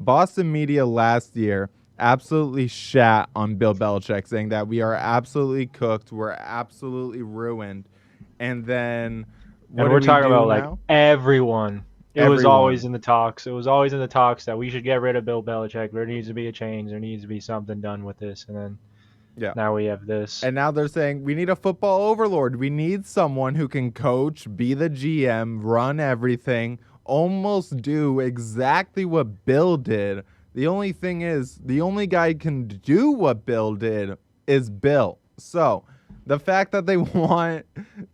Boston media last year absolutely shat on Bill Belichick, saying that we are absolutely cooked, we're absolutely ruined. And then what And do we're we talking do about like now? everyone. It was always Everyone. in the talks. It was always in the talks that we should get rid of Bill Belichick. There needs to be a change. There needs to be something done with this. And then Yeah. now we have this. And now they're saying we need a football overlord. We need someone who can coach, be the GM, run everything, almost do exactly what Bill did. The only thing is, the only guy who can do what Bill did is Bill. So, the fact that they want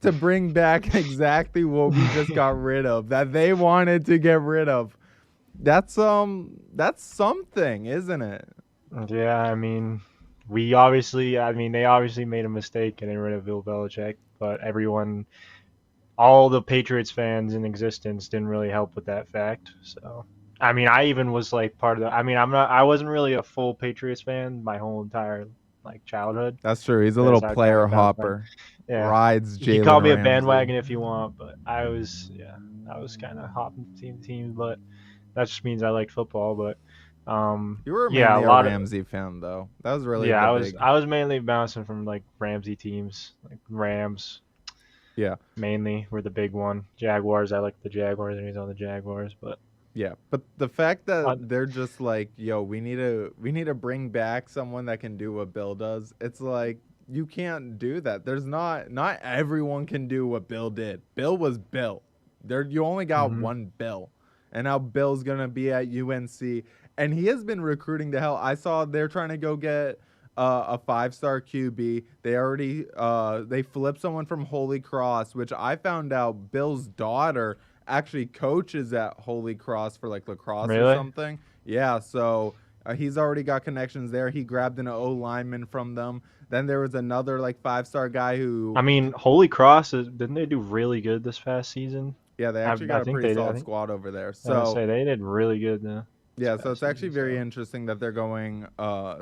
to bring back exactly what we just got rid of, that they wanted to get rid of, that's something, isn't it? Yeah, I mean, they obviously made a mistake getting rid of Bill Belichick, but all the Patriots fans in existence didn't really help with that fact. So, I mean, I even was like part of the. I mean, I wasn't really a full Patriots fan my whole entire like childhood. That's true. He's a little Because I kind player of bounced back. hopper. Yeah, Rides you can Jalen call me a Ramsey. bandwagon if you want, but I was kind of hopping team to team, but that just means I liked football. But You were yeah, a mainly a lot of Ramsey fan, though. That was really yeah, the big. I was mainly bouncing from like Ramsey teams, like Rams Yeah, mainly were the big one. Jaguars, I like the Jaguars, and he's on the Jaguars, but yeah. But the fact that uh, they're just like, yo, we need to bring back someone that can do what Bill does. It's like you can't do that. Not everyone can do what Bill did. Bill was Bill. You only got mhm. one Bill, and now Bill's gonna be at UNC, and he has been recruiting to hell. I saw they're trying to go get a 5-star QB. They flipped someone from Holy Cross, which I found out Bill's daughter actually coaches at Holy Cross for like lacrosse or Really? something. Yeah, so he's already got connections there. He grabbed an O lineman from them. Then there was another like 5-star guy I who, mean, Holy Cross didn't they do really good this past season? yeah, they actually got I a think pretty they did. solid squad over there. I would So say they did really good this yeah, so past it's actually season. very So interesting that they're going.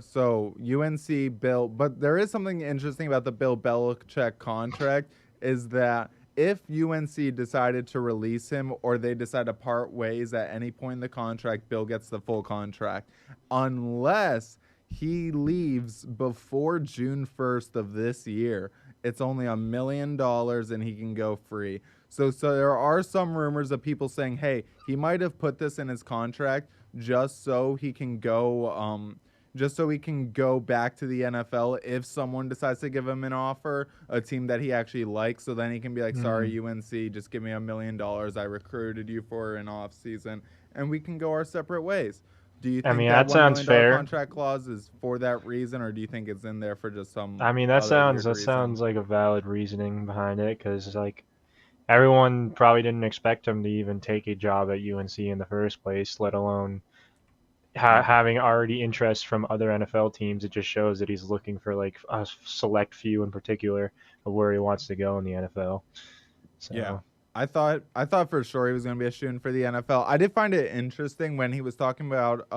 So UNC Bill, but there is something interesting about the Bill Belichick contract is that if UNC decided to release him or they decide to part ways at any point in the contract, Bill gets the full contract, unless he leaves before June 1st of this year. It's only $1 million and he can go free. So there are some rumors of people saying, hey, he might have put this in his contract just so he can go back to the NFL if someone decides to give him an offer, a team that he actually likes, so then he can be like, sorry, mm. UNC, just give me $1 million. I recruited you for an off season, and we can go our separate ways. Do you I think mean, that that $1 sounds million fair. contract clause is for that reason, or do you think it's in there for just some I mean, other weird that reason? sounds like a valid reasoning behind it because like everyone probably didn't expect him to even take a job at UNC in the first place, let alone Yeah. having already interest from other NFL teams. It just shows that he's looking for like a select few in particular of where he wants to go in the NFL. Yeah. So I thought for sure he was going to be a student for the NFL. I did find it interesting when he was talking about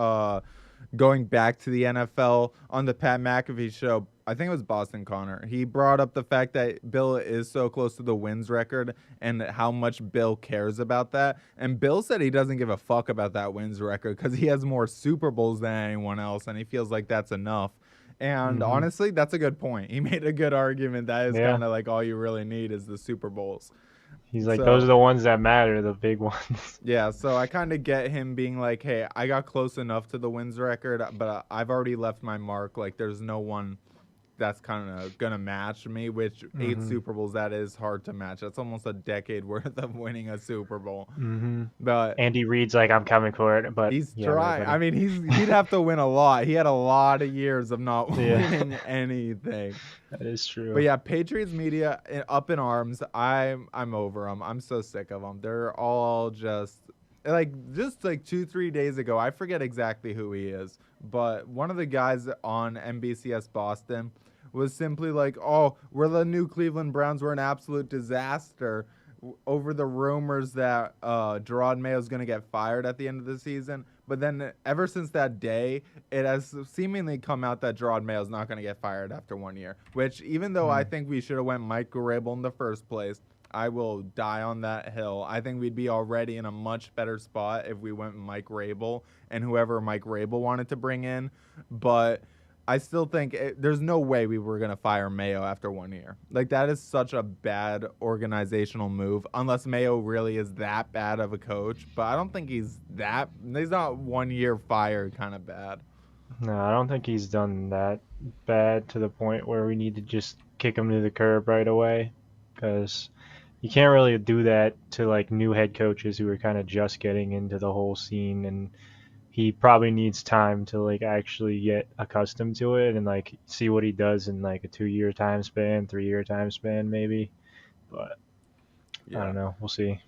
going back to the NFL on the Pat McAfee show. I think it was Boston Connor. He brought up the fact that Bill is so close to the wins record and how much Bill cares about that. And Bill said he doesn't give a fuck about that wins record because he has more Super Bowls than anyone else, and he feels like that's enough. And hmm honestly, that's a good point. He made a good argument. That is yeah, kind of like all you really need is the Super Bowls. he's like those are So the ones that matter, the big ones. yeah, so I kind of get him being like, "Hey, I got close enough to the wins record, but I've already left my mark. Like, there's no one that's kind of gonna match me." Which eight hmm Super Bowls that is hard to match. That's almost a decade worth of winning a Super Bowl. hmm But Andy Reid's like I'm coming for it, but he's yeah, right, trying. I buddy. mean, he'd have to win a lot. He had a lot of years of not Yeah, winning anything. that is But true. yeah, Patriots media up in arms. I'm over them. I'm so sick of them. They're all just like 2-3 days ago. I forget exactly who he is, but one of the guys on NBCS Boston was simply like, "Oh, we're the new Cleveland Browns. We're an absolute disaster." Over the rumors that Gerard Mayo is going to get fired at the end of the season. But then ever since that day, it has seemingly come out that Gerard Mayo is not going to get fired after 1 year. Which, even though I Mm. think we should have went Mike Grable in the first place, I will die on that hill. I think we'd be already in a much better spot if we went Mike Rabel and whoever Mike Rabel wanted to bring in. But I still think there's no way we were going to fire Mayo after 1 year. Like, that is such a bad organizational move, unless Mayo really is that bad of a coach. But I don't think he's not 1 year fired kind of bad. No, I don't think he's done that bad to the point where we need to just kick him to the curb right away. Because you can't really do that to like new head coaches who are kind of just getting into the whole scene, and he probably needs time to like actually get accustomed to it and like see what he does in like a 2 year time span, 3 year time span maybe. But I Yeah. don't know. We'll see.